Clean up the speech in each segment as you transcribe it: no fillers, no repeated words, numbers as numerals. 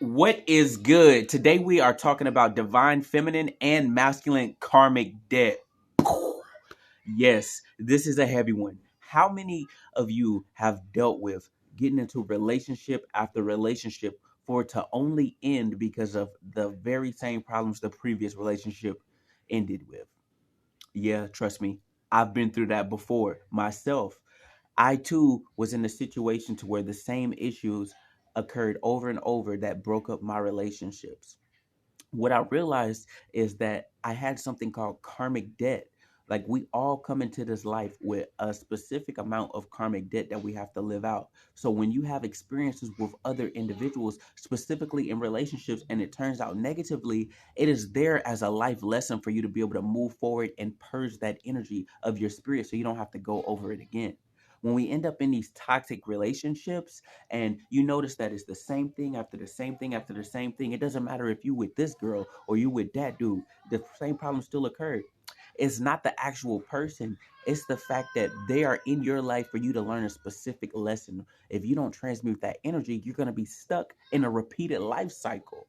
What is good? Today we are talking about divine feminine and masculine karmic debt. Yes, this is a heavy one. How many of you have dealt with getting into relationship after relationship for it to only end because of the very same problems the previous relationship ended with? Yeah, trust me. I've been through that before myself. I too was in a situation to where the same issues occurred over and over that broke up my relationships. What I realized is that I had something called karmic debt. Like we all come into this life with a specific amount of karmic debt that we have to live out. So when you have experiences with other individuals, specifically in relationships, and it turns out negatively, it is there as a life lesson for you to be able to move forward and purge that energy of your spirit so you don't have to go over it again. When we end up in these toxic relationships, and you notice that it's the same thing after the same thing after the same thing. It doesn't matter if you with this girl or you with that dude, the same problem still occurred. It's not the actual person, it's the fact that they are in your life for you to learn a specific lesson. If you don't transmute that energy, you're going to be stuck in a repeated life cycle.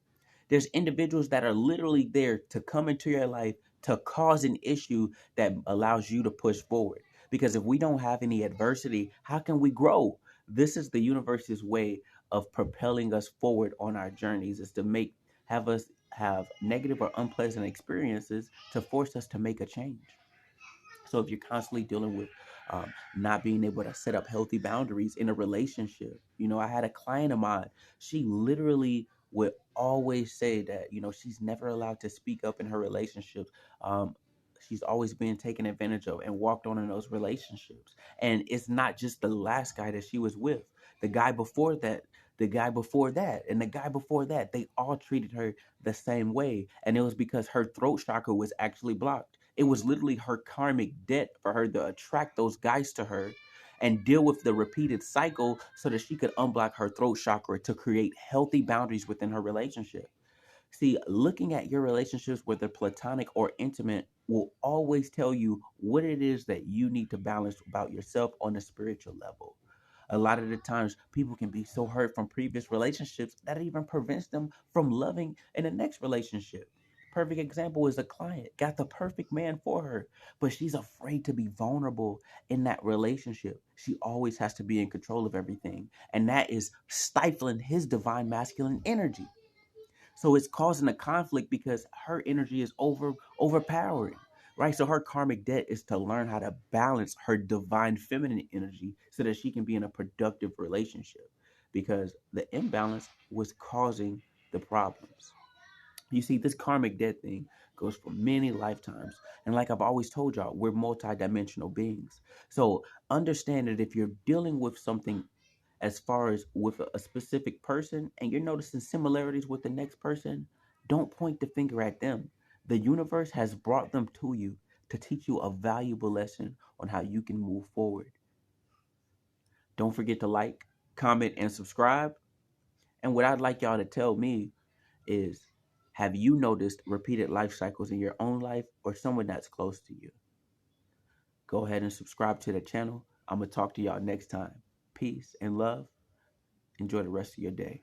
There's individuals that are literally there to come into your life to cause an issue that allows you to push forward. Because if we don't have any adversity, how can we grow? This is the universe's way of propelling us forward on our journeys, is to make have us have negative or unpleasant experiences to force us to make a change. So if you're constantly dealing with not being able to set up healthy boundaries in a relationship, I had a client of mine. She literally would always say that she's never allowed to speak up in her relationships. Um, she's always being taken advantage of and walked on in those relationships. And it's not just the last guy that she was with. The guy before that, the guy before that, and the guy before that, they all treated her the same way. And it was because her throat chakra was actually blocked. It was literally her karmic debt for her to attract those guys to her and deal with the repeated cycle so that she could unblock her throat chakra to create healthy boundaries within her relationship. See, looking at your relationships, whether platonic or intimate, will always tell you what it is that you need to balance about yourself on a spiritual level. A lot of the times, people can be so hurt from previous relationships that it even prevents them from loving in the next relationship. Perfect example is a client got the perfect man for her, but she's afraid to be vulnerable in that relationship. She always has to be in control of everything, and that is stifling his divine masculine energy. So it's causing a conflict because her energy is overpowering, right? So her karmic debt is to learn how to balance her divine feminine energy so that she can be in a productive relationship, because the imbalance was causing the problems. You see, this karmic debt thing goes for many lifetimes. And like I've always told y'all, we're multidimensional beings. So understand that if you're dealing with something as far as with a specific person and you're noticing similarities with the next person, don't point the finger at them. The universe has brought them to you to teach you a valuable lesson on how you can move forward. Don't forget to like, comment, and subscribe. And what I'd like y'all to tell me is, have you noticed repeated life cycles in your own life or someone that's close to you? Go ahead and subscribe to the channel. I'm going to talk to y'all next time. Peace and love. Enjoy the rest of your day.